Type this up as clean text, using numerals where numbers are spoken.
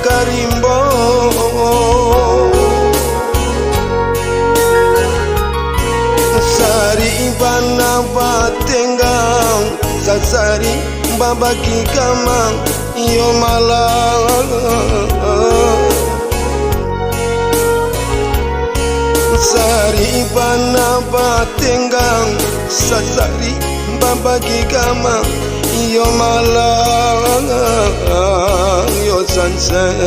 karimbo sari bana batengang sasari babaki kamang yo malang sari bana batengang sasari babaki kamang yo malang yo sunset